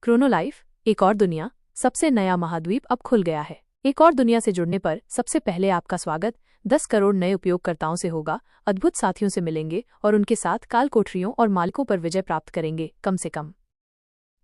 क्रोनोलाइफ, एक और दुनिया, सबसे नया महाद्वीप अब खुल गया है। एक और दुनिया से जुड़ने पर सबसे पहले आपका स्वागत 10 करोड़ नए उपयोगकर्ताओं से होगा, अद्भुत साथियों से मिलेंगे और उनके साथ काल कोठरियों और मालिकों पर विजय प्राप्त करेंगे कम से कम।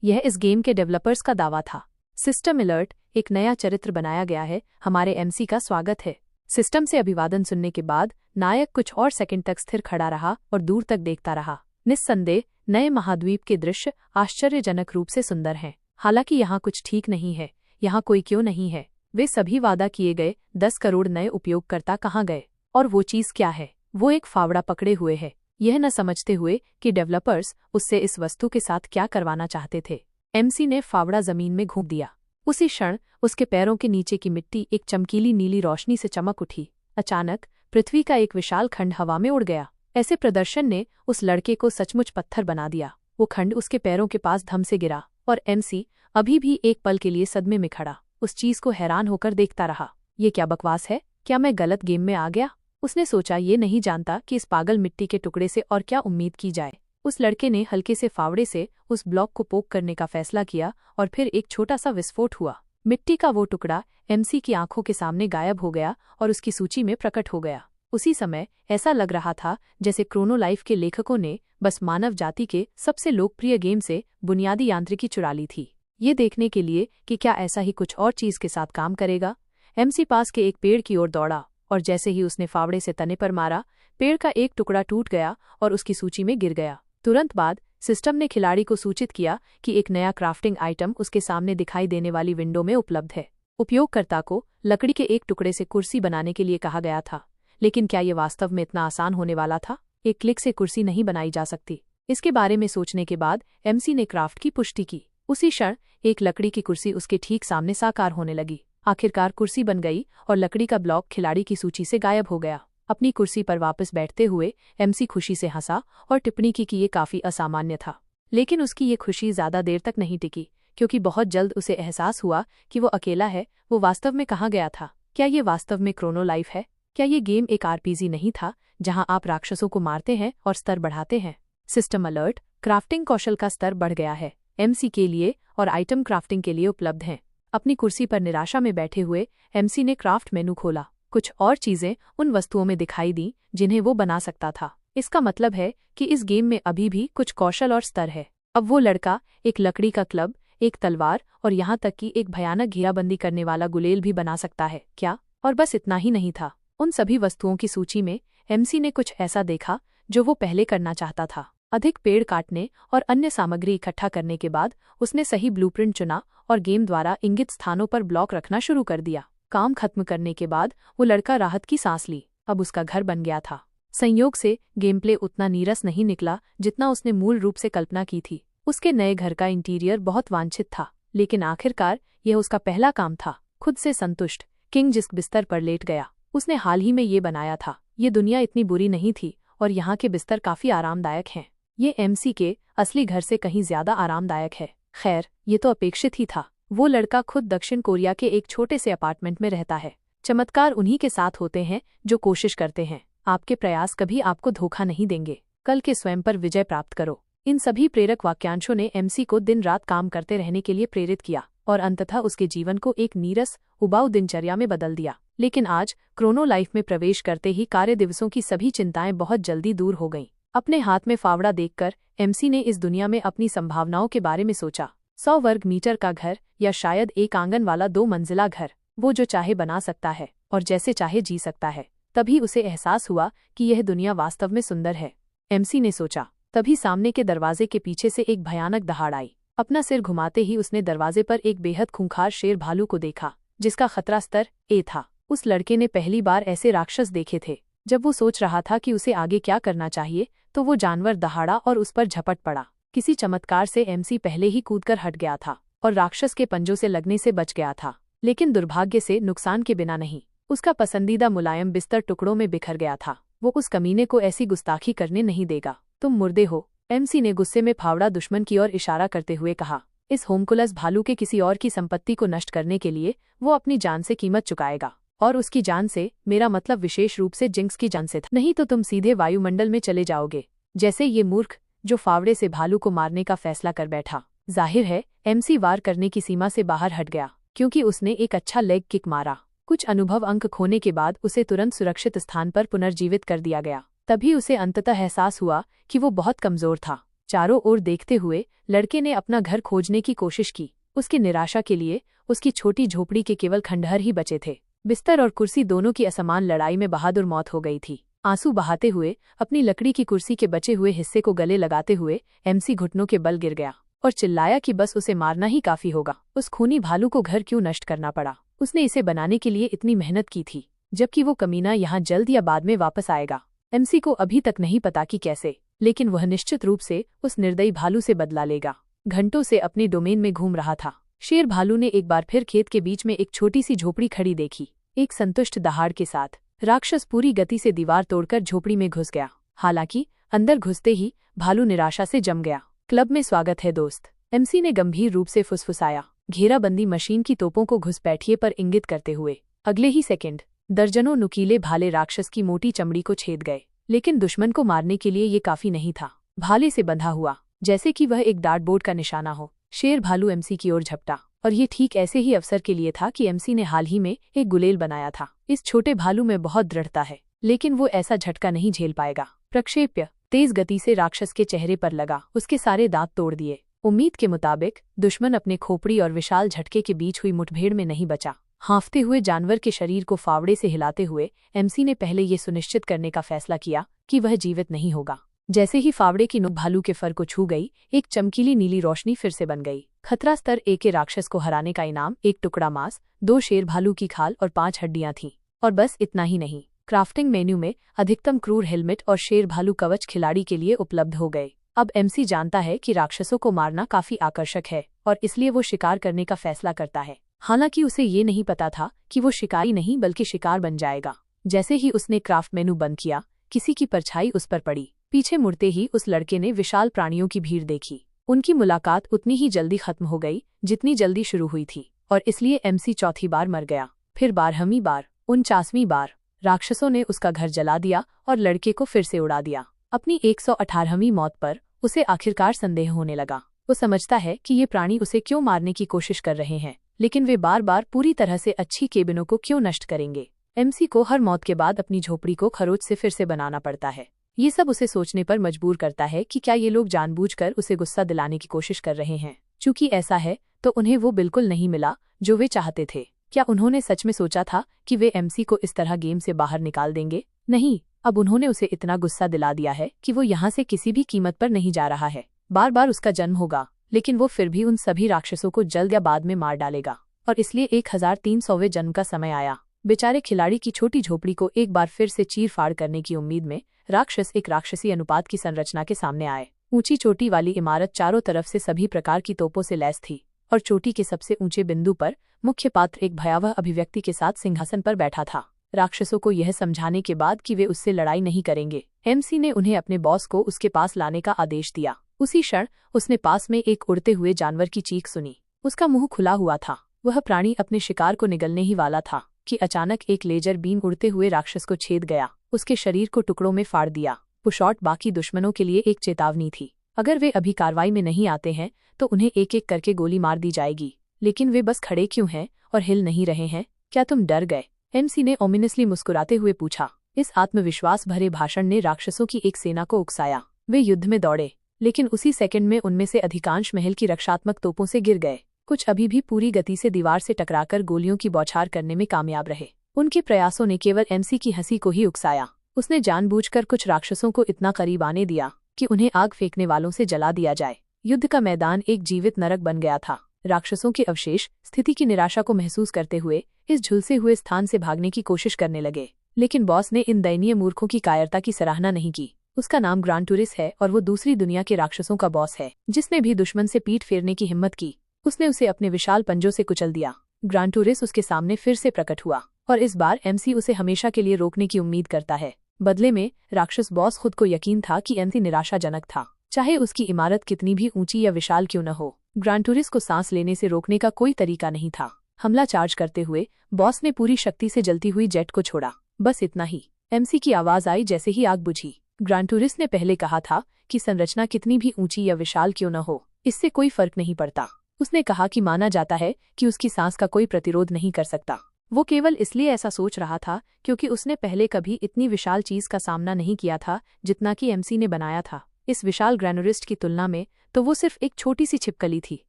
यह इस गेम के डेवलपर्स का दावा था। सिस्टम अलर्ट, एक नया चरित्र बनाया गया है, हमारे एमसी का स्वागत है। सिस्टम से अभिवादन सुनने के बाद नायक कुछ और सेकंड तक स्थिर खड़ा रहा और दूर तक देखता रहा। निस्संदेह नए महाद्वीप के दृश्य आश्चर्यजनक रूप से सुंदर हैं। हालांकि यहाँ कुछ ठीक नहीं है। यहाँ कोई क्यों नहीं है? वे सभी वादा किए गए 10 करोड़ नए उपयोगकर्ता कहाँ गए? और वो चीज़ क्या है? वो एक फावड़ा पकड़े हुए है, यह न समझते हुए कि डेवलपर्स उससे इस वस्तु के साथ क्या करवाना चाहते थे। एमसी ने फावड़ा जमीन में घूम दिया। उसी क्षण उसके पैरों के नीचे की मिट्टी एक चमकीली नीली रोशनी से चमक उठी। अचानक पृथ्वी का एक विशाल खंड हवा में उड़ गया। ऐसे प्रदर्शन ने उस लड़के को सचमुच पत्थर बना दिया। वो खंड उसके पैरों के पास धम से गिरा और एमसी अभी भी एक पल के लिए सदमे में खड़ा उस चीज को हैरान होकर देखता रहा। ये क्या बकवास है? क्या मैं गलत गेम में आ गया? उसने सोचा, ये नहीं जानता कि इस पागल मिट्टी के टुकड़े से और क्या उम्मीद की जाए। उस लड़के ने हल्के से फावड़े से उस ब्लॉक को पोक करने का फैसला किया और फिर एक छोटा सा विस्फोट हुआ। मिट्टी का वो टुकड़ा एमसी की आंखों के सामने गायब हो गया और उसकी सूची में प्रकट हो गया। उसी समय ऐसा लग रहा था जैसे क्रोनोलाइफ के लेखकों ने बस मानव जाति के सबसे लोकप्रिय गेम से बुनियादी यांत्रिकी चुरा ली थी, ये देखने के लिए कि क्या ऐसा ही कुछ और चीज के साथ काम करेगा। एमसी पास के एक पेड़ की ओर दौड़ा और जैसे ही उसने फावड़े से तने पर मारा, पेड़ का एक टुकड़ा टूट गया और उसकी सूची में गिर गया। तुरंत बाद सिस्टम ने खिलाड़ी को सूचित किया कि एक नया क्राफ्टिंग आइटम उसके सामने दिखाई देने वाली विंडो में उपलब्ध है। उपयोगकर्ता को लकड़ी के एक टुकड़े से कुर्सी बनाने के लिए कहा गया था, लेकिन क्या ये वास्तव में इतना आसान होने वाला था? एक क्लिक से कुर्सी नहीं बनाई जा सकती। इसके बारे में सोचने के बाद एमसी ने क्राफ्ट की पुष्टि की। उसी क्षण एक लकड़ी की कुर्सी उसके ठीक सामने साकार होने लगी। आखिरकार कुर्सी बन गई और लकड़ी का ब्लॉक खिलाड़ी की सूची से गायब हो गया। अपनी कुर्सी पर वापस बैठते हुए एमसी खुशी से हंसा और टिप्पणी की कि ये काफी असामान्य था। लेकिन उसकी ये खुशी ज्यादा देर तक नहीं टिकी, क्योंकि बहुत जल्द उसे एहसास हुआ कि वो अकेला है। वो वास्तव में कहाँ गया था? क्या ये वास्तव में क्रोनोलाइफ है? क्या ये गेम एक आरपीजी नहीं था जहां आप राक्षसों को मारते हैं और स्तर बढ़ाते हैं? सिस्टम अलर्ट, क्राफ्टिंग कौशल का स्तर बढ़ गया है। एमसी के लिए और आइटम क्राफ्टिंग के लिए उपलब्ध हैं। अपनी कुर्सी पर निराशा में बैठे हुए एमसी ने क्राफ्ट मेनू खोला। कुछ और चीजें उन वस्तुओं में दिखाई दी जिन्हें वो बना सकता था। इसका मतलब है कि इस गेम में अभी भी कुछ कौशल और स्तर है। अब वो लड़का एक लकड़ी का क्लब, एक तलवार और यहाँ तक कि एक भयानक घेराबंदी करने वाला गुलेल भी बना सकता है क्या? और बस इतना ही नहीं था। उन सभी वस्तुओं की सूची में एमसी ने कुछ ऐसा देखा जो वो पहले करना चाहता था। अधिक पेड़ काटने और अन्य सामग्री इकट्ठा करने के बाद उसने सही ब्लूप्रिंट चुना और गेम द्वारा इंगित स्थानों पर ब्लॉक रखना शुरू कर दिया। काम खत्म करने के बाद वो लड़का राहत की सांस ली। अब उसका घर बन गया था। संयोग से गेम प्ले उतना नीरस नहीं निकला जितना उसने मूल रूप से कल्पना की थी। उसके नए घर का इंटीरियर बहुत वांछित था, लेकिन आखिरकार यह उसका पहला काम था। खुद से संतुष्ट किंग जिस बिस्तर पर लेट गया, उसने हाल ही में ये बनाया था। ये दुनिया इतनी बुरी नहीं थी और यहाँ के बिस्तर काफी आरामदायक हैं। ये एमसी के असली घर से कहीं ज्यादा आरामदायक है। खैर, ये तो अपेक्षित ही था। वो लड़का खुद दक्षिण कोरिया के एक छोटे से अपार्टमेंट में रहता है। चमत्कार उन्हीं के साथ होते हैं जो कोशिश करते हैं। आपके प्रयास कभी आपको धोखा नहीं देंगे। कल के स्वयं पर विजय प्राप्त करो। इन सभी प्रेरक वाक्यांशों ने एमसी को दिन रात काम करते रहने के लिए प्रेरित किया और अंततः उसके जीवन को एक नीरस, उबाऊ दिनचर्या में बदल दिया। लेकिन आज क्रोनोलाइफ में प्रवेश करते ही कार्य दिवसों की सभी चिंताएं बहुत जल्दी दूर हो गईं। अपने हाथ में फावड़ा देखकर एमसी ने इस दुनिया में अपनी संभावनाओं के बारे में सोचा। 100 वर्ग मीटर का घर या शायद एक आंगन वाला 2 मंजिला घर, वो जो चाहे बना सकता है और जैसे चाहे जी सकता है। तभी उसे एहसास हुआ कि यह दुनिया वास्तव में सुंदर है। एमसी ने सोचा। तभी सामने के दरवाजे के पीछे से एक भयानक दहाड़ आई। अपना सिर घुमाते ही उसने दरवाजे पर एक बेहद खूंखार शेर भालू को देखा, जिसका खतरा स्तर ए था। उस लड़के ने पहली बार ऐसे राक्षस देखे थे। जब वो सोच रहा था कि उसे आगे क्या करना चाहिए, तो वो जानवर दहाड़ा और उस पर झपट पड़ा। किसी चमत्कार से एमसी पहले ही कूदकर हट गया था और राक्षस के पंजों से लगने से बच गया था, लेकिन दुर्भाग्य से नुकसान के बिना नहीं। उसका पसंदीदा मुलायम बिस्तर टुकड़ों में बिखर गया था। वो उस कमीने को ऐसी गुस्ताखी करने नहीं देगा। तुम मुर्दे हो, एमसी ने गुस्से में फावड़ा दुश्मन की ओर इशारा करते हुए कहा। इस होमकुलस भालू के किसी और की संपत्ति को नष्ट करने के लिए वो अपनी जान से कीमत चुकाएगा, और उसकी जान से मेरा मतलब विशेष रूप से जिंक्स की जान से था। नहीं तो तुम सीधे वायुमंडल में चले जाओगे, जैसे ये मूर्ख जो फावड़े से भालू को मारने का फैसला कर बैठा। जाहिर है एमसी वार करने की सीमा से बाहर हट गया, क्योंकि उसने एक अच्छा लेग किक मारा। कुछ अनुभव अंक खोने के बाद उसे तुरंत सुरक्षित स्थान पर पुनर्जीवित कर दिया गया। तभी उसे अंततः एहसास हुआ कि वो बहुत कमजोर था। चारों ओर देखते हुए लड़के ने अपना घर खोजने की कोशिश की। उसकी निराशा के लिए उसकी छोटी झोपड़ी के केवल खंडहर ही बचे थे। बिस्तर और कुर्सी दोनों की असमान लड़ाई में बहादुर मौत हो गई थी। आंसू बहाते हुए अपनी लकड़ी की कुर्सी के बचे हुए हिस्से को गले लगाते हुए एमसी घुटनों के बल गिर गया और चिल्लाया कि बस उसे मारना ही काफी होगा। उस खूनी भालू को घर क्यों नष्ट करना पड़ा? उसने इसे बनाने के लिए इतनी मेहनत की थी, जबकि वो कमीना यहाँ जल्द या बाद में वापस आएगा। एमसी को अभी तक नहीं पता कि कैसे, लेकिन वह निश्चित रूप से उस निर्दयी भालू से बदला लेगा। घंटों से अपने डोमेन में घूम रहा था, शेर भालू ने एक बार फिर खेत के बीच में एक छोटी सी झोपड़ी खड़ी देखी। एक संतुष्ट दहाड़ के साथ राक्षस पूरी गति से दीवार तोड़कर झोपड़ी में घुस गया। हालांकि अंदर घुसते ही भालू निराशा से जम गया। क्लब में स्वागत है दोस्त, एमसी ने गंभीर रूप से फुसफुसाया, घेराबंदी मशीन की तोपों को घुसपैठिए पर इंगित करते हुए। अगले ही सेकंड दर्जनों नुकीले भाले राक्षस की मोटी चमड़ी को छेद गए, लेकिन दुश्मन को मारने के लिए ये काफी नहीं था। भाले से बंधा हुआ, जैसे कि वह एक डार्टबोर्ड का निशाना हो, शेर भालू एमसी की ओर झपटा। और ये ठीक ऐसे ही अवसर के लिए था कि एमसी ने हाल ही में एक गुलेल बनाया था। इस छोटे भालू में बहुत दृढ़ता है, लेकिन वो ऐसा झटका नहीं झेल पाएगा। प्रक्षेप्य तेज गति से राक्षस के चेहरे पर लगा, उसके सारे दांत तोड़ दिए। उम्मीद के मुताबिक दुश्मन अपने खोपड़ी और विशाल झटके के बीच हुई मुठभेड़ में नहीं बचा। हाँफते हुए जानवर के शरीर को फावड़े से हिलाते हुए एमसी ने पहले ये सुनिश्चित करने का फैसला किया कि वह जीवित नहीं होगा। जैसे ही फावड़े की नोक भालू के फर को छू गई, एक चमकीली नीली रोशनी फिर से बन गई। खतरा स्तर 1 के राक्षस को हराने का इनाम 1 टुकड़ा मांस, 2 शेर भालू की खाल और 5 हड्डियां थीं। और बस इतना ही नहीं, क्राफ्टिंग मेन्यू में अधिकतम क्रूर हेलमेट और शेर भालू कवच खिलाड़ी के लिए उपलब्ध हो गए। अब एमसी जानता है कि राक्षसों को मारना काफी आकर्षक है और इसलिए वो शिकार करने का फैसला करता है। हालांकि उसे ये नहीं पता था कि वो शिकारी नहीं बल्कि शिकार बन जाएगा। जैसे ही उसने क्राफ्ट मेनू बंद किया, किसी की परछाई उस पर पड़ी। पीछे मुड़ते ही उस लड़के ने विशाल प्राणियों की भीड़ देखी। उनकी मुलाकात उतनी ही जल्दी खत्म हो गई जितनी जल्दी शुरू हुई थी, और इसलिए एमसी चौथी बार मर गया। फिर 12वीं बार, 49वीं बार राक्षसों ने उसका घर जला दिया और लड़के को फिर से उड़ा दिया। अपनी 118वीं मौत पर उसे आखिरकार संदेह होने लगा। वो समझता है कि ये प्राणी उसे क्यों मारने की कोशिश कर रहे हैं, लेकिन वे बार बार पूरी तरह से अच्छी केबिनों को क्यों नष्ट करेंगे। एमसी को हर मौत के बाद अपनी झोपड़ी को खरोच से फिर से बनाना पड़ता है। ये सब उसे सोचने पर मजबूर करता है कि क्या ये लोग जानबूझकर उसे गुस्सा दिलाने की कोशिश कर रहे हैं। चूंकि ऐसा है तो उन्हें वो बिल्कुल नहीं मिला जो वे चाहते थे। क्या उन्होंने सच में सोचा था कि वे एमसी को इस तरह गेम से बाहर निकाल देंगे? नहीं, अब उन्होंने उसे इतना गुस्सा दिला दिया है कि वो यहाँ से किसी भी कीमत पर नहीं जा रहा है। बार बार उसका जन्म होगा, लेकिन वो फिर भी उन सभी राक्षसों को जल्द या बाद में मार डालेगा। और इसलिए 1300वें जन्म का समय आया। बेचारे खिलाड़ी की छोटी झोपड़ी को एक बार फिर से चीर फाड़ करने की उम्मीद में राक्षस एक राक्षसी अनुपात की संरचना के सामने आए। ऊंची चोटी वाली इमारत चारों तरफ से सभी प्रकार की तोपों से लैस थी, और चोटी के सबसे ऊंचे बिंदु पर मुख्य पात्र एक भयावह अभिव्यक्ति के साथ सिंहासन पर बैठा था। राक्षसों को यह समझाने के बाद कि वे उससे लड़ाई नहीं करेंगे, एमसी ने उन्हें अपने बॉस को उसके पास लाने का आदेश दिया। उसी क्षण उसने पास में एक उड़ते हुए जानवर की चीख सुनी। उसका मुंह खुला हुआ था, वह प्राणी अपने शिकार को निगलने ही वाला था कि अचानक एक लेजर बीम उड़ते हुए राक्षस को छेद गया, उसके शरीर को टुकड़ों में फाड़ दिया। वो शॉट बाकी दुश्मनों के लिए एक चेतावनी थी। अगर वे अभी कार्रवाई में नहीं आते हैं तो उन्हें एक एक करके गोली मार दी जाएगी। लेकिन वे बस खड़े क्यों हैं और हिल नहीं रहे हैं? क्या तुम डर गए? एमसी ने ओमिनसली मुस्कुराते हुए पूछा। इस आत्मविश्वास भरे भाषण ने राक्षसों की एक सेना को उकसाया। वे युद्ध में दौड़े, लेकिन उसी सेकंड में उनमें से अधिकांश महल की रक्षात्मक तोपों से गिर गए। कुछ अभी भी पूरी गति से दीवार से टकराकर गोलियों की बौछार करने में कामयाब रहे। उनके प्रयासों ने केवल एमसी की हंसी को ही उकसाया। उसने जानबूझकर कुछ राक्षसों को इतना करीब आने दिया कि उन्हें आग फेंकने वालों से जला दिया जाए। युद्ध का मैदान एक जीवित नरक बन गया था। राक्षसों के अवशेष स्थिति की निराशा को महसूस करते हुए इस झुलसे हुए स्थान से भागने की कोशिश करने लगे, लेकिन बॉस ने इन दयनीय मूर्खों की कायरता की सराहना नहीं की। उसका नाम ग्रांटूरिस है और वो दूसरी दुनिया के राक्षसों का बॉस है। जिसने भी दुश्मन से पीठ फेरने की हिम्मत की, उसने उसे अपने विशाल पंजों से कुचल दिया। ग्रांटूरिस उसके सामने फिर से प्रकट हुआ, और इस बार एमसी उसे हमेशा के लिए रोकने की उम्मीद करता है। बदले में राक्षस बॉस खुद को यकीन था कि एमसी निराशाजनक था, चाहे उसकी इमारत कितनी भी ऊंची या विशाल क्यों न हो। ग्रांटूरिस को सांस लेने से रोकने का कोई तरीका नहीं था। हमला चार्ज करते हुए बॉस ने पूरी शक्ति से जलती हुई जेट को छोड़ा। बस इतना ही। एमसी की आवाज आई जैसे ही आग बुझी। ग्रांटूरिस ने पहले कहा था कि संरचना कितनी भी ऊंची या विशाल क्यों न हो, इससे कोई फर्क नहीं पड़ता। उसने कहा कि माना जाता है कि उसकी सांस का कोई प्रतिरोध नहीं कर सकता। वो केवल इसलिए ऐसा सोच रहा था क्योंकि उसने पहले कभी इतनी विशाल चीज का सामना नहीं किया था जितना कि एमसी ने बनाया था। इस विशाल ग्रैनोरिस्ट की तुलना में तो वो सिर्फ एक छोटी सी छिपकली थी।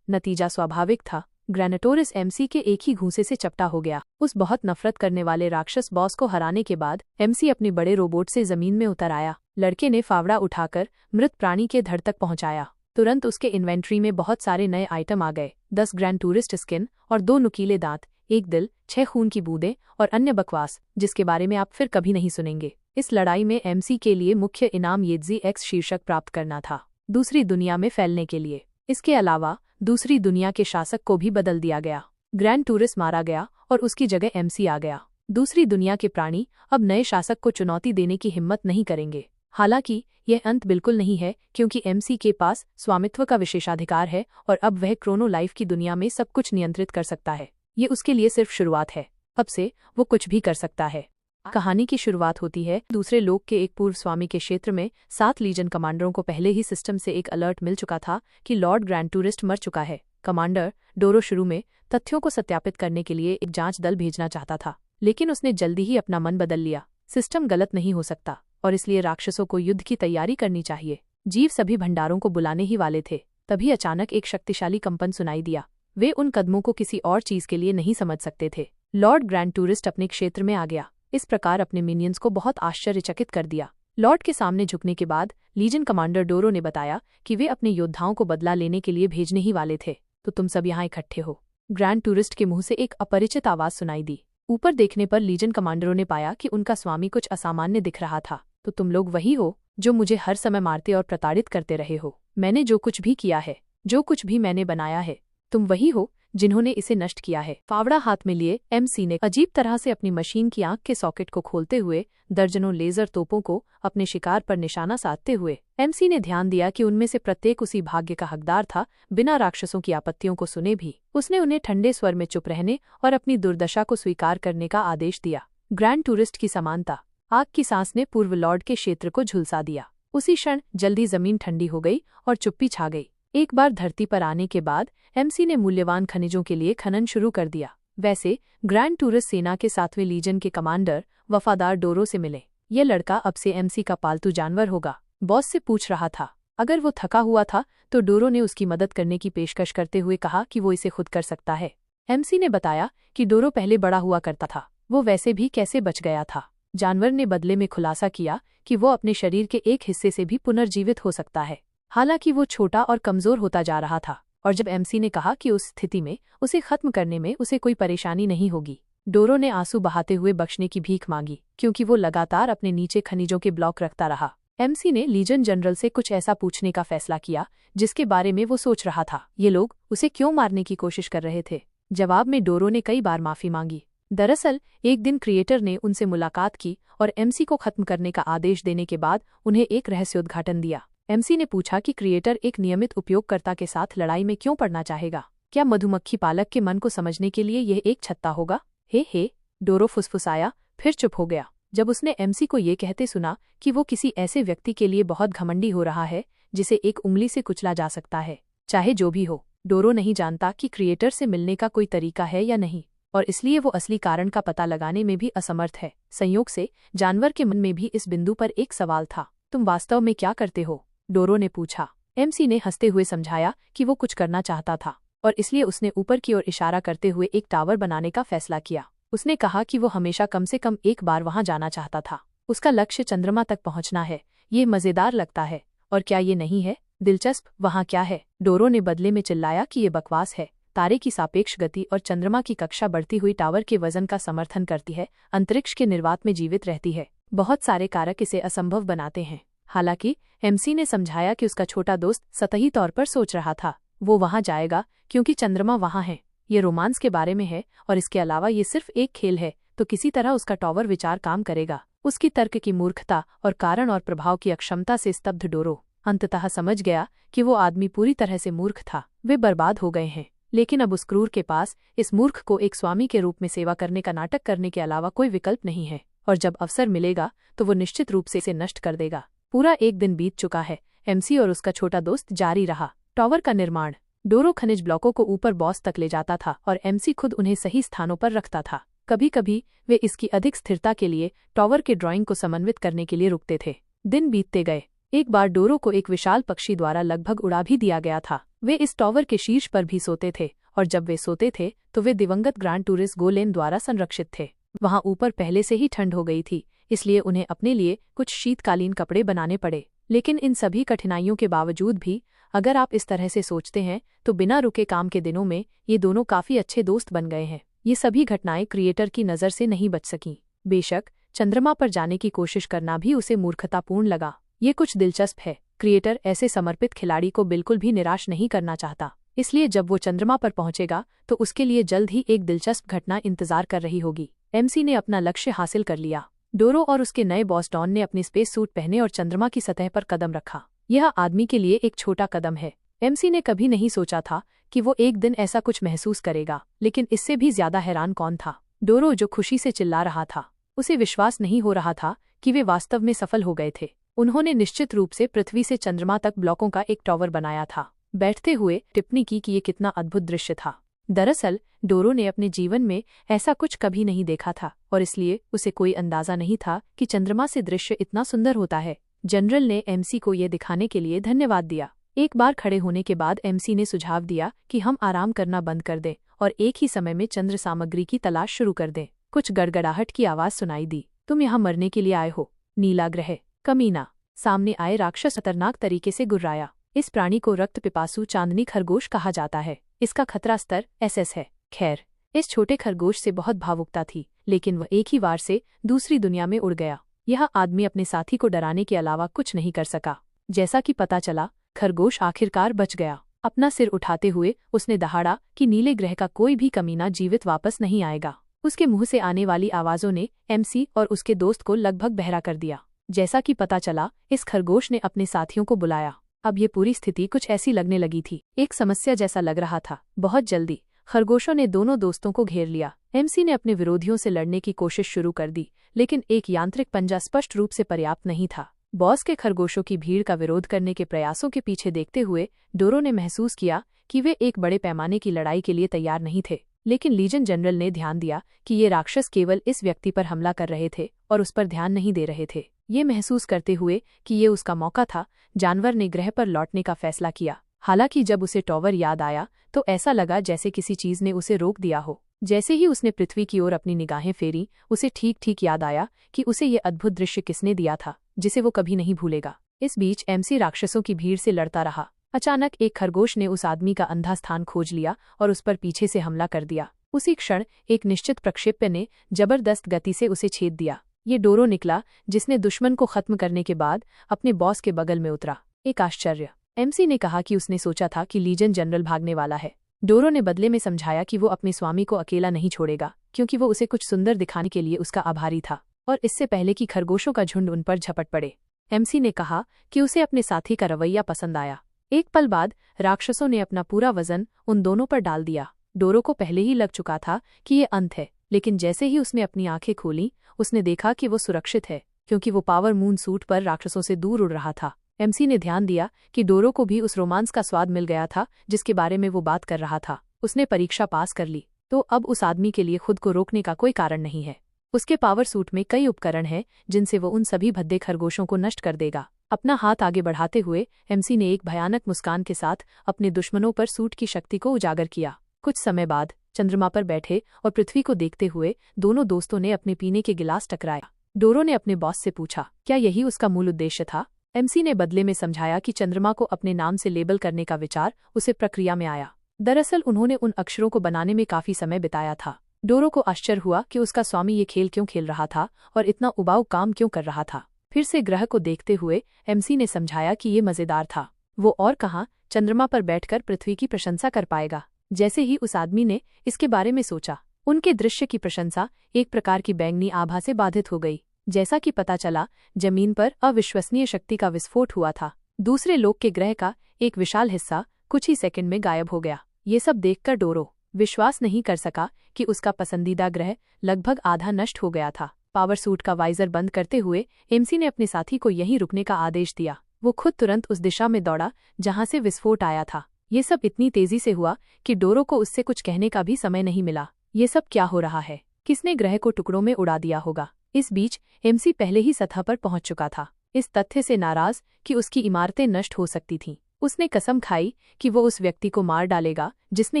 नतीजा स्वाभाविक था, ग्रैनेटोरिस एमसी के एक ही घूंसे से चपटा हो गया। उस बहुत नफरत करने वाले राक्षस बॉस को हराने के बाद एमसी अपने बड़े रोबोट से जमीन में उतर आया। लड़के ने फावड़ा उठाकर मृत प्राणी के धड़ तक पहुंचाया। तुरंत उसके इन्वेंट्री में बहुत सारे नए आइटम आ गए। 10 ग्रैंड टूरिस्ट स्किन और 2 नुकीले दांत, 1 दिल, 6 खून की बूंदें और अन्य बकवास जिसके बारे में आप फिर कभी नहीं सुनेंगे। इस लड़ाई में एमसी के लिए मुख्य इनाम येत्जी एक्स शीर्षक प्राप्त करना था, दूसरी दुनिया में फैलने के लिए। इसके अलावा दूसरी दुनिया के शासक को भी बदल दिया गया। ग्रैंड टूरिस्ट मारा गया और उसकी जगह एमसी आ गया। दूसरी दुनिया के प्राणी अब नए शासक को चुनौती देने की हिम्मत नहीं करेंगे। हालांकि यह अंत बिल्कुल नहीं है, क्योंकि एमसी के पास स्वामित्व का विशेषाधिकार है और अब वह क्रोनो लाइफ की दुनिया में सब कुछ नियंत्रित कर सकता है। ये उसके लिए सिर्फ शुरुआत है, अब से वो कुछ भी कर सकता है। कहानी की शुरुआत होती है दूसरे लोक के एक पूर्व स्वामी के क्षेत्र में। 7 लीजन कमांडरों को पहले ही सिस्टम से एक अलर्ट मिल चुका था कि लॉर्ड ग्रैंड टूरिस्ट मर चुका है। कमांडर डोरो शुरू में तथ्यों को सत्यापित करने के लिए एक जांच दल भेजना चाहता था, लेकिन उसने जल्दी ही अपना मन बदल लिया। सिस्टम गलत नहीं हो सकता और इसलिए राक्षसों को युद्ध की तैयारी करनी चाहिए। जीव सभी भंडारों को बुलाने ही वाले थे, तभी अचानक एक शक्तिशाली कंपन सुनाई दिया। वे उन कदमों को किसी और चीज के लिए नहीं समझ सकते थे। लॉर्ड ग्रैंड टूरिस्ट अपने क्षेत्र में आ गया। इस प्रकार अपने मिनियंस को बहुत आश्चर्यचकित कर दिया। लॉर्ड के सामने झुकने के बाद लीजन कमांडर डोरो ने बताया कि वे अपने योद्धाओं को बदला लेने के लिए भेजने ही वाले थे। तो तुम सब यहाँ इकट्ठे हो। ग्रैंड टूरिस्ट के मुंह से एक अपरिचित आवाज सुनाई दी। ऊपर देखने पर लीजन कमांडरों ने पाया कि उनका स्वामी कुछ असामान्य दिख रहा था। तो तुम लोग वही हो जो मुझे हर समय मारते और प्रताड़ित करते रहे हो। मैंने जो कुछ भी किया है, जो कुछ भी मैंने बनाया है, तुम वही हो जिन्होंने इसे नष्ट किया है। फावड़ा हाथ में लिए एमसी ने अजीब तरह से अपनी मशीन की आंख के सॉकेट को खोलते हुए दर्जनों लेजर तोपों को अपने शिकार पर निशाना साधते हुए एमसी ने ध्यान दिया कि उनमें से प्रत्येक उसी भाग्य का हकदार था। बिना राक्षसों की आपत्तियों को सुने भी उसने उन्हें ठंडे स्वर में चुप रहने और अपनी दुर्दशा को स्वीकार करने का आदेश दिया। ग्रैंड टूरिस्ट की समानता आग की सांस ने पूर्व लॉर्ड के क्षेत्र को झुलसा दिया। उसी क्षण जल्दी जमीन ठंडी हो गई और चुप्पी छा गई। एक बार धरती पर आने के बाद एमसी ने मूल्यवान खनिजों के लिए खनन शुरू कर दिया। वैसे ग्रैंड टूरिस्ट सेना के 7वें लीजन के कमांडर वफादार डोरो से मिले। यह लड़का अब से एमसी का पालतू जानवर होगा, बॉस से पूछ रहा था। अगर वो थका हुआ था तो डोरो ने उसकी मदद करने की पेशकश करते हुए कहा कि वो इसे खुद कर सकता है। एमसी ने बताया कि डोरो पहले बड़ा हुआ करता था, वो वैसे भी कैसे बच गया था। जानवर ने बदले में खुलासा किया कि वो अपने शरीर के एक हिस्से से भी पुनर्जीवित हो सकता है। हालांकि वो छोटा और कमजोर होता जा रहा था, और जब एमसी ने कहा कि उस स्थिति में उसे खत्म करने में उसे कोई परेशानी नहीं होगी, डोरो ने आंसू बहाते हुए बख्शने की भीख मांगी, क्योंकि वो लगातार अपने नीचे खनिजों के ब्लॉक रखता रहा। एमसी ने लीजन जनरल से कुछ ऐसा पूछने का फैसला किया जिसके बारे में वो सोच रहा था। ये लोग उसे क्यों मारने की कोशिश कर रहे थे? जवाब में डोरो ने कई बार माफी मांगी। दरअसल एक दिन क्रिएटर ने उनसे मुलाकात की और एमसी को खत्म करने का आदेश देने के बाद उन्हें एक रहस्योद्घाटन दिया। एमसी ने पूछा कि क्रिएटर एक नियमित उपयोगकर्ता के साथ लड़ाई में क्यों पड़ना चाहेगा? क्या मधुमक्खी पालक के मन को समझने के लिए यह एक छत्ता होगा? हे डोरो फुसफुसाया, फिर चुप हो गया। जब उसने एमसी को ये कहते सुना कि वो किसी ऐसे व्यक्ति के लिए बहुत घमंडी हो रहा है जिसे एक उंगली से कुचला जा सकता है, चाहे जो भी हो। डोरो नहीं जानता कि क्रिएटर से मिलने का कोई तरीका है या नहीं, और इसलिए वो असली कारण का पता लगाने में भी असमर्थ है। संयोग से जानवर के मन में भी इस बिंदु पर एक सवाल था। तुम वास्तव में क्या करते हो? डोरो ने पूछा। एमसी ने हंसते हुए समझाया कि वो कुछ करना चाहता था और इसलिए उसने ऊपर की ओर इशारा करते हुए एक टावर बनाने का फैसला किया। उसने कहा कि वो हमेशा कम से कम एक बार वहां जाना चाहता था। उसका लक्ष्य चंद्रमा तक पहुंचना है। ये मजेदार लगता है, और क्या ये नहीं है दिलचस्प? वहां क्या है? डोरो ने बदले में चिल्लाया कि ये बकवास है। तारे की सापेक्ष गति और चंद्रमा की कक्षा बढ़ती हुई टावर के वजन का समर्थन करती है, अंतरिक्ष के निर्वात में जीवित रहती है। बहुत सारे कारक इसे असंभव बनाते हैं। हालांकि एमसी ने समझाया कि उसका छोटा दोस्त सतही तौर पर सोच रहा था। वो वहां जाएगा क्योंकि चंद्रमा वहां है। ये रोमांस के बारे में है, और इसके अलावा ये सिर्फ एक खेल है, तो किसी तरह उसका टावर विचार काम करेगा। उसकी तर्क की मूर्खता और कारण और प्रभाव की अक्षमता से स्तब्ध डोरो अंततः समझ गया कि वो आदमी पूरी तरह से मूर्ख था। वे बर्बाद हो गए हैं, लेकिन अब उस क्रूर के पास इस मूर्ख को एक स्वामी के रूप में सेवा करने का नाटक करने के अलावा कोई विकल्प नहीं है, और जब अवसर मिलेगा तो वो निश्चित रूप से इसे नष्ट कर देगा। पूरा एक दिन बीत चुका है। एमसी और उसका छोटा दोस्त जारी रहा। टॉवर का निर्माण। डोरो खनिज ब्लॉकों को ऊपर बॉस तक ले जाता था और एमसी खुद उन्हें सही स्थानों पर रखता था। कभी कभी वे इसकी अधिक स्थिरता के लिए टॉवर के ड्राइंग को समन्वित करने के लिए रुकते थे। दिन बीतते गए। एक बार डोरो को एक विशाल पक्षी द्वारा लगभग उड़ा भी दिया गया था। वे इस टॉवर के शीर्ष पर भी सोते थे और जब वे सोते थे तो वे दिवंगत ग्रांड टूरिस्ट गोलेन द्वारा संरक्षित थे। वहां ऊपर पहले से ही ठंड हो गई थी, इसलिए उन्हें अपने लिए कुछ शीतकालीन कपड़े बनाने पड़े। लेकिन इन सभी कठिनाइयों के बावजूद भी अगर आप इस तरह से सोचते हैं तो बिना रुके काम के दिनों में ये दोनों काफी अच्छे दोस्त बन गए हैं। ये सभी घटनाएं क्रिएटर की नज़र से नहीं बच सकीं। बेशक चंद्रमा पर जाने की कोशिश करना भी उसे मूर्खतापूर्ण लगा। ये कुछ दिलचस्प है। क्रिएटर ऐसे समर्पित खिलाड़ी को बिल्कुल भी निराश नहीं करना चाहता, इसलिए जब वो चंद्रमा पर पहुंचेगा तो उसके लिए जल्द ही एक दिलचस्प घटना इंतजार कर रही होगी। एमसी ने अपना लक्ष्य हासिल कर लिया। डोरो और उसके नए बॉस डॉन ने अपने स्पेस सूट पहने और चंद्रमा की सतह पर कदम रखा। यह आदमी के लिए एक छोटा कदम है। एमसी ने कभी नहीं सोचा था कि वो एक दिन ऐसा कुछ महसूस करेगा, लेकिन इससे भी ज्यादा हैरान कौन था? डोरो, जो खुशी से चिल्ला रहा था। उसे विश्वास नहीं हो रहा था कि वे वास्तव में सफल हो गए थे। उन्होंने निश्चित रूप से पृथ्वी से चंद्रमा तक ब्लॉकों का एक टॉवर बनाया था। बैठते हुए टिप्पणी की कि ये कितना अद्भुत दृश्य था। दरअसल डोरो ने अपने जीवन में ऐसा कुछ कभी नहीं देखा था और इसलिए उसे कोई अंदाजा नहीं था कि चंद्रमा से दृश्य इतना सुंदर होता है। जनरल ने एमसी को ये दिखाने के लिए धन्यवाद दिया। एक बार खड़े होने के बाद एमसी ने सुझाव दिया कि हम आराम करना बंद कर दें और एक ही समय में चंद्र सामग्री की तलाश शुरू कर दें। कुछ गड़गड़ाहट की आवाज सुनाई दी। तुम यहाँ मरने के लिए आए हो, नीला ग्रह कमीना। सामने आए राक्षस खतरनाक तरीके से गुर्राया। इस प्राणी को रक्त पिपासु चांदनी खरगोश कहा जाता है। इसका खतरा स्तर SS है। खैर, इस छोटे खरगोश से बहुत भावुकता थी, लेकिन वह एक ही वार से दूसरी दुनिया में उड़ गया। यह आदमी अपने साथी को डराने के अलावा कुछ नहीं कर सका। जैसा कि पता चला, खरगोश आखिरकार बच गया। अपना सिर उठाते हुए उसने दहाड़ा कि नीले ग्रह का कोई भी कमीना जीवित वापस नहीं आएगा। उसके मुंह से आने वाली आवाजों ने एमसी और उसके दोस्त को लगभग बहरा कर दिया। जैसा कि पता चला, इस खरगोश ने अपने साथियों को बुलाया। अब ये पूरी स्थिति कुछ ऐसी लगने लगी थी, एक समस्या जैसा लग रहा था। बहुत जल्दी खरगोशों ने दोनों दोस्तों को घेर लिया। एमसी ने अपने विरोधियों से लड़ने की कोशिश शुरू कर दी, लेकिन एक यांत्रिक पंजा स्पष्ट रूप से पर्याप्त नहीं था। बॉस के खरगोशों की भीड़ का विरोध करने के प्रयासों के पीछे देखते हुए डोरो ने महसूस किया कि वे एक बड़े पैमाने की लड़ाई के लिए तैयार नहीं थे। लेकिन लीजन जनरल ने ध्यान दिया कि ये राक्षस केवल इस व्यक्ति पर हमला कर रहे थे और उस पर ध्यान नहीं दे रहे थे। ये महसूस करते हुए कि ये उसका मौका था, जानवर ने ग्रह पर लौटने का फैसला किया। हालांकि जब उसे टॉवर याद आया तो ऐसा लगा जैसे किसी चीज ने उसे रोक दिया हो। जैसे ही उसने पृथ्वी की ओर अपनी निगाहें फेरी, उसे ठीक ठीक याद आया कि उसे ये अद्भुत दृश्य किसने दिया था, जिसे वो कभी नहीं भूलेगा। इस बीच एमसी राक्षसों की भीड़ से लड़ता रहा। अचानक एक खरगोश ने उस आदमी का अंधा स्थान खोज लिया और उस पर पीछे से हमला कर दिया। उसी क्षण एक निश्चित प्रक्षेप्य ने जबरदस्त गति से उसे छेद दिया। ये डोरो निकला, जिसने दुश्मन को खत्म करने के बाद अपने बॉस के बगल में उतरा। एक आश्चर्य। एमसी ने कहा कि उसने सोचा था कि लीजन जनरल भागने वाला है। डोरो ने बदले में समझाया कि वो अपने स्वामी को अकेला नहीं छोड़ेगा, क्योंकि वो उसे कुछ सुंदर दिखाने के लिए उसका आभारी था, और इससे पहले कि खरगोशों का झुंड उन पर झपट पड़े। एमसी ने कहा कि उसे अपने साथी का रवैया पसंद आया। एक पल बाद राक्षसों ने अपना पूरा वजन उन दोनों पर डाल दिया। डोरो को पहले ही लग चुका था कि ये अंत है, लेकिन जैसे ही उसने अपनी आंखें खोलीं, उसने देखा कि वो सुरक्षित है, क्योंकि वो पावर मून सूट पर राक्षसों से दूर उड़ रहा था। एमसी ने ध्यान दिया कि डोरो को भी उस रोमांस का स्वाद मिल गया था जिसके बारे में वो बात कर रहा था। उसने परीक्षा पास कर ली, तो अब उस आदमी के लिए खुद को रोकने का कोई कारण नहीं है। उसके पावर सूट में कई उपकरण हैं जिनसे वो उन सभी भद्दे खरगोशों को नष्ट कर देगा। अपना हाथ आगे बढ़ाते हुए एमसी ने एक भयानक मुस्कान के साथ अपने दुश्मनों पर सूट की शक्ति को उजागर किया। कुछ समय बाद चंद्रमा पर बैठे और पृथ्वी को देखते हुए दोनों दोस्तों ने अपने पीने के गिलास टकराया। डोरो ने अपने बॉस से पूछा, क्या यही उसका मूल उद्देश्य था? एमसी ने बदले में समझाया कि चंद्रमा को अपने नाम से लेबल करने का विचार उसे प्रक्रिया में आया। दरअसल उन्होंने उन अक्षरों को बनाने में काफी समय बिताया था। डोरो को आश्चर्य हुआ कि उसका स्वामी ये खेल क्यों खेल रहा था और इतना उबाऊ काम क्यों कर रहा था। फिर से ग्रह को देखते हुए एमसी ने समझाया कि ये मजेदार था। वो और कहाँ चंद्रमा पर बैठकर पृथ्वी की प्रशंसा कर पाएगा। जैसे ही उस आदमी ने इसके बारे में सोचा, उनके दृश्य की प्रशंसा एक प्रकार की बैंगनी आभा से बाधित हो गई। जैसा कि पता चला, जमीन पर अविश्वसनीय शक्ति का विस्फोट हुआ था। दूसरे लोक के ग्रह का एक विशाल हिस्सा कुछ ही सेकंड में गायब हो गया। ये सब देखकर डोरो विश्वास नहीं कर सका कि उसका पसंदीदा ग्रह लगभग आधा नष्ट हो गया था। पावर सूट का वाइजर बंद करते हुए एमसी ने अपने साथी को यहीं रुकने का आदेश दिया। वो खुद तुरंत उस दिशा में दौड़ा जहां से विस्फोट आया था। ये सब इतनी तेजी से हुआ कि डोरो को उससे कुछ कहने का भी समय नहीं मिला। ये सब क्या हो रहा है? किसने ग्रह को टुकड़ों में उड़ा दिया होगा? इस बीच एमसी पहले ही सतह पर पहुंच चुका था, इस तथ्य से नाराज कि उसकी इमारतें नष्ट हो सकती थीं। उसने कसम खाई कि वो उस व्यक्ति को मार डालेगा जिसने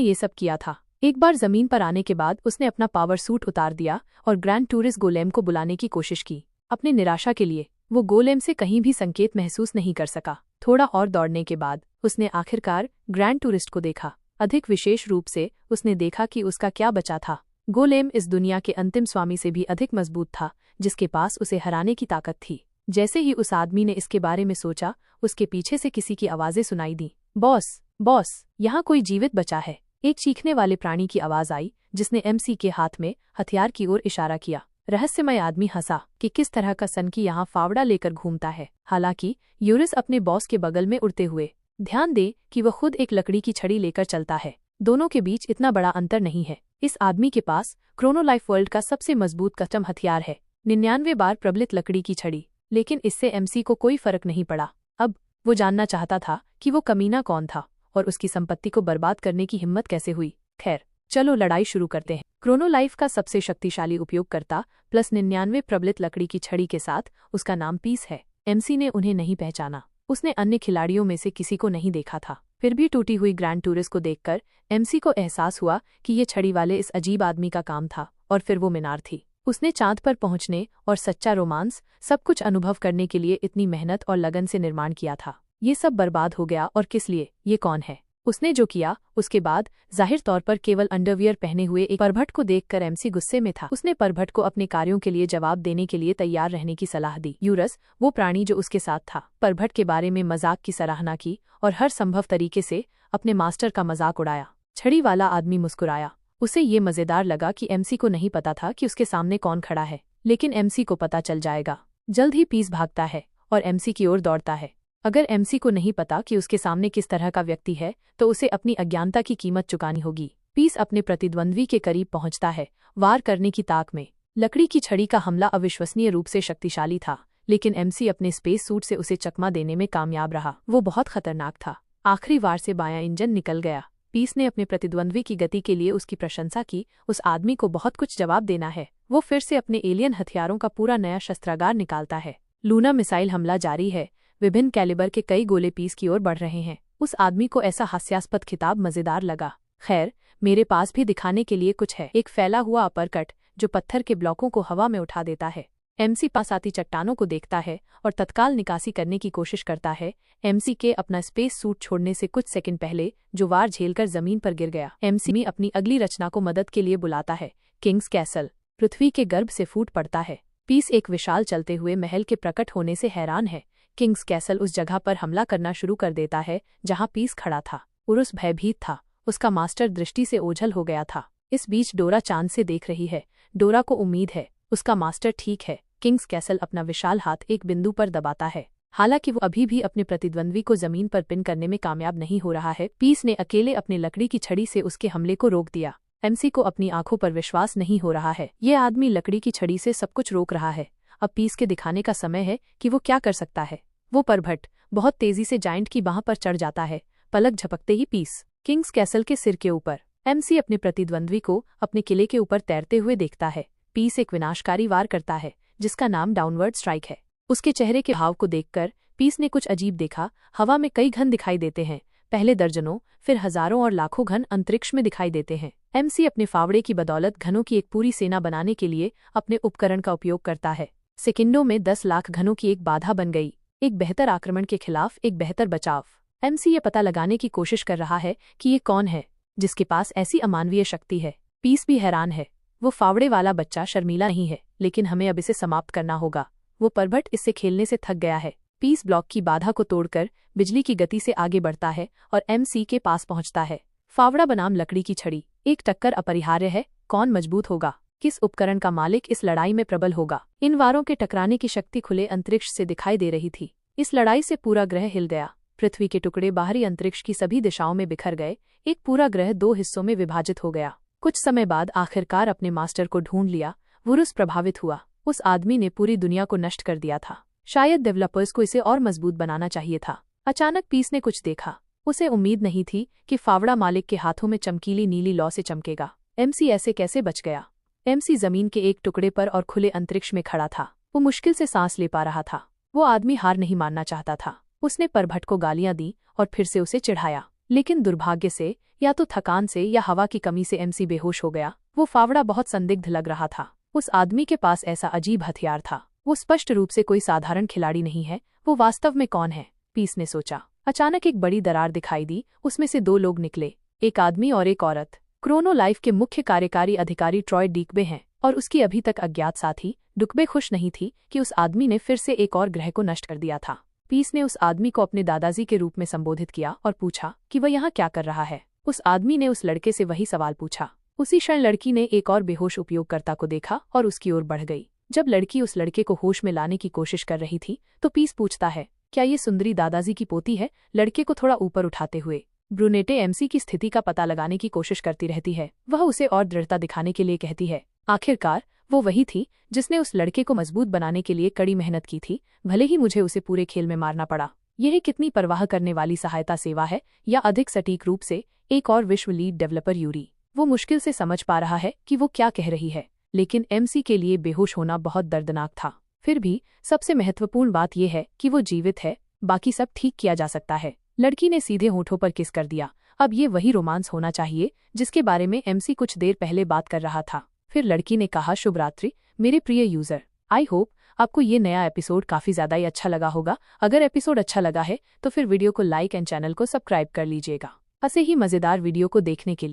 ये सब किया था। एक बार जमीन पर आने के बाद उसने अपना पावर सूट उतार दिया और ग्रैंड टूरिस्ट गोलेम को बुलाने की कोशिश की। अपने निराशा के लिए वो गोलेम से कहीं भी संकेत महसूस नहीं कर सका। थोड़ा और दौड़ने के बाद उसने आखिरकार ग्रैंड टूरिस्ट को देखा। अधिक विशेष रूप से उसने देखा कि उसका क्या बचा था। गोलेम इस दुनिया के अंतिम स्वामी से भी अधिक मजबूत था, जिसके पास उसे हराने की ताकत थी। जैसे ही उस आदमी ने इसके बारे में सोचा, उसके पीछे से किसी की आवाजें सुनाई दी। बॉस, बॉस, यहाँ कोई जीवित बचा है। एक चीखने वाले प्राणी की आवाज आई, जिसने एमसी के हाथ में हथियार की ओर इशारा किया। रहस्यमय आदमी हंसा कि किस तरह का सनकी यहाँ फावड़ा लेकर घूमता है। हालांकि यूरिस अपने बॉस के बगल में उड़ते हुए, ध्यान दे कि वह खुद एक लकड़ी की छड़ी लेकर चलता है। दोनों के बीच इतना बड़ा अंतर नहीं है। इस आदमी के पास क्रोनोलाइफ वर्ल्ड का सबसे मजबूत कस्टम हथियार है, 99 बार प्रबलित लकड़ी की छड़ी। लेकिन इससे एमसी को कोई फर्क नहीं पड़ा। अब वो जानना चाहता था कि वो कमीना कौन था और उसकी संपत्ति को बर्बाद करने की हिम्मत कैसे हुई। खैर, चलो लड़ाई शुरू करते हैं। क्रोनोलाइफ का सबसे शक्तिशाली उपयोगकर्ता प्लस 99 प्रबलित लकड़ी की छड़ी के साथ उसका नाम पीस है। एमसी ने उन्हें नहीं पहचाना। उसने अन्य खिलाड़ियों में से किसी को नहीं देखा था। फिर भी टूटी हुई ग्रैंड टूरिस्ट को देखकर एमसी को एहसास हुआ कि ये छड़ी वाले इस अजीब आदमी का काम था। और फिर वो मीनार थी। उसने चांद पर पहुंचने और सच्चा रोमांस सब कुछ अनुभव करने के लिए इतनी मेहनत और लगन से निर्माण किया था। ये सब बर्बाद हो गया। और किस लिए? ये कौन है? उसने जो किया उसके बाद जाहिर तौर पर केवल अंडरवियर पहने हुए एक परभट को देखकर एमसी गुस्से में था। उसने परभट को अपने कार्यों के लिए जवाब देने के लिए तैयार रहने की सलाह दी। यूरस, वो प्राणी जो उसके साथ था, परभट के बारे में मजाक की सराहना की और हर संभव तरीके से अपने मास्टर का मजाक उड़ाया। छड़ी वाला आदमी मुस्कुराया। उसे ये मजेदार लगा कि एमसी को नहीं पता था कि उसके सामने कौन खड़ा है, लेकिन एमसी को पता चल जाएगा। जल्द ही पीस भागता है और एमसी की ओर दौड़ता है। अगर एमसी को नहीं पता कि उसके सामने किस तरह का व्यक्ति है, तो उसे अपनी अज्ञानता की कीमत चुकानी होगी। पीस अपने प्रतिद्वंद्वी के करीब पहुंचता है, वार करने की ताक में। लकड़ी की छड़ी का हमला अविश्वसनीय रूप से शक्तिशाली था, लेकिन एमसी अपने स्पेस सूट से उसे चकमा देने में कामयाब रहा। वो बहुत खतरनाक था। आखिरी वार से बायां इंजन निकल गया। पीस ने अपने प्रतिद्वंद्वी की गति के लिए उसकी प्रशंसा की। उस आदमी को बहुत कुछ जवाब देना है। वो फिर से अपने एलियन हथियारों का पूरा नया शस्त्रागार निकालता है। लूना मिसाइल हमला जारी है। विभिन्न कैलिबर के कई गोले पीस की ओर बढ़ रहे हैं। उस आदमी को ऐसा हास्यास्पद खिताब मजेदार लगा। खैर, मेरे पास भी दिखाने के लिए कुछ है। एक फैला हुआ अपरकट जो पत्थर के ब्लॉकों को हवा में उठा देता है। एमसी पास आती चट्टानों को देखता है और तत्काल निकासी करने की कोशिश करता है। एमसी के अपना स्पेस सूट छोड़ने से कुछ सेकंड पहले जो वार झेलकर जमीन पर गिर गया। एमसी अपनी अगली रचना को मदद के लिए बुलाता है। किंग्स कैसल पृथ्वी के गर्भ से फूट पड़ता है। पीस एक विशाल चलते हुए महल के प्रकट होने से हैरान है। किंग्स कैसल उस जगह पर हमला करना शुरू कर देता है जहां पीस खड़ा था। उरुस भयभीत था। उसका मास्टर दृष्टि से ओझल हो गया था। इस बीच डोरा चांद से देख रही है। डोरा को उम्मीद है उसका मास्टर ठीक है। किंग्स कैसल अपना विशाल हाथ एक बिंदु पर दबाता है। हालांकि वो अभी भी अपने प्रतिद्वंद्वी को जमीन पर पिन करने में कामयाब नहीं हो रहा है। पीस ने अकेले अपनी लकड़ी की छड़ी से उसके हमले को रोक दिया। एमसी को अपनी आंखों पर विश्वास नहीं हो रहा है। ये आदमी लकड़ी की छड़ी से सब कुछ रोक रहा है। अब पीस के दिखाने का समय है कि वो क्या कर सकता है। वो परभट बहुत तेजी से जायंट की बाह पर चढ़ जाता है। पलक झपकते ही पीस किंग्स कैसल के सिर के ऊपर। एमसी अपने प्रतिद्वंद्वी को अपने किले के ऊपर तैरते हुए देखता है। पीस एक विनाशकारी वार करता है जिसका नाम डाउनवर्ड स्ट्राइक है। उसके चेहरे के भाव को देखकर पीस ने कुछ अजीब देखा। हवा में कई घन दिखाई देते हैं, पहले दर्जनों, फिर हजारों और लाखों घन अंतरिक्ष में दिखाई देते हैं। एमसी अपने फावड़े की बदौलत घनों की एक पूरी सेना बनाने के लिए अपने उपकरण का उपयोग करता है। सेकंडों में 10 लाख घनों की एक बाधा बन गई। एक बेहतर आक्रमण के खिलाफ एक बेहतर बचाव। एमसी ये पता लगाने की कोशिश कर रहा है कि ये कौन है जिसके पास ऐसी अमानवीय शक्ति है। पीस भी हैरान है। वो फावड़े वाला बच्चा शर्मीला नहीं है, लेकिन हमें अब इसे समाप्त करना होगा। वो परभट इससे खेलने से थक गया है। पीस ब्लॉक की बाधा को तोड़कर बिजली की गति से आगे बढ़ता है और एमसी के पास पहुंचता है। फावड़ा बनाम लकड़ी की छड़ी। एक टक्कर अपरिहार्य है। कौन मजबूत होगा? किस उपकरण का मालिक इस लड़ाई में प्रबल होगा? इन वारों के टकराने की शक्ति खुले अंतरिक्ष से दिखाई दे रही थी। इस लड़ाई से पूरा ग्रह हिल गया। पृथ्वी के टुकड़े बाहरी अंतरिक्ष की सभी दिशाओं में बिखर गए। एक पूरा ग्रह 2 हिस्सों में विभाजित हो गया। कुछ समय बाद आखिरकार अपने मास्टर को ढूंढ लिया। वुरुस प्रभावित हुआ। उस आदमी ने पूरी दुनिया को नष्ट कर दिया था। शायद डेवलपर्स को इसे और मजबूत बनाना चाहिए था। अचानक पीस ने कुछ देखा। उसे उम्मीद नहीं थी कि फावड़ा मालिक के हाथों में चमकीली नीली लौ से चमकेगा। एमसी ऐसे कैसे बच गया? एमसी जमीन के एक टुकड़े पर और खुले अंतरिक्ष में खड़ा था। वो मुश्किल से सांस ले पा रहा था। वो आदमी हार नहीं मानना चाहता था। उसने परभट को गालियां दी और फिर से उसे चिढ़ाया, लेकिन दुर्भाग्य से, या तो थकान से या हवा की कमी से एमसी बेहोश हो गया। वो फावड़ा बहुत संदिग्ध लग रहा था। उस आदमी के पास ऐसा अजीब हथियार था। वो स्पष्ट रूप से कोई साधारण खिलाड़ी नहीं है। वो वास्तव में कौन है? पीस ने सोचा। अचानक एक बड़ी दरार दिखाई दी। उसमें से दो लोग निकले, एक आदमी और एक औरत। क्रोनो लाइफ के मुख्य कार्यकारी अधिकारी ट्रॉय डीकबे हैं और उसकी अभी तक अज्ञात साथी। डुकबे खुश नहीं थी कि उस आदमी ने फिर से एक और ग्रह को नष्ट कर दिया था। पीस ने उस आदमी को अपने दादाजी के रूप में संबोधित किया और पूछा कि वह यहाँ क्या कर रहा है। उस आदमी ने उस लड़के से वही सवाल पूछा। उसी क्षण लड़की ने एक और बेहोश उपयोगकर्ता को देखा और उसकी ओर बढ़ गई। जब लड़की उस लड़के को होश में लाने की कोशिश कर रही थी तो पीस पूछता है, क्या ये सुंदरी दादाजी की पोती है? लड़के को थोड़ा ऊपर उठाते हुए ब्रूनेटे एमसी की स्थिति का पता लगाने की कोशिश करती रहती है। वह उसे और दृढ़ता दिखाने के लिए कहती है। आखिरकार वो वही थी जिसने उस लड़के को मजबूत बनाने के लिए कड़ी मेहनत की थी, भले ही मुझे उसे पूरे खेल में मारना पड़ा। यह कितनी परवाह करने वाली सहायता सेवा है, या अधिक सटीक रूप से एक और विश्व लीड डेवलपर यूरी। वो मुश्किल से समझ पा रहा है कि वो क्या कह रही है, लेकिन एमसी के लिए बेहोश होना बहुत दर्दनाक था। फिर भी सबसे महत्वपूर्ण बात यह है कि वो जीवित है, बाकी सब ठीक किया जा सकता है। लड़की ने सीधे होठों पर किस कर दिया। अब ये वही रोमांस होना चाहिए जिसके बारे में एमसी कुछ देर पहले बात कर रहा था। फिर लड़की ने कहा, शुभ रात्रि मेरे प्रिय यूजर। आई होप आपको ये नया एपिसोड काफी ज्यादा ही अच्छा लगा होगा। अगर एपिसोड अच्छा लगा है तो फिर वीडियो को लाइक एंड चैनल को सब्सक्राइब कर लीजिएगा। ऐसे ही मजेदार वीडियो को देखने के लिए।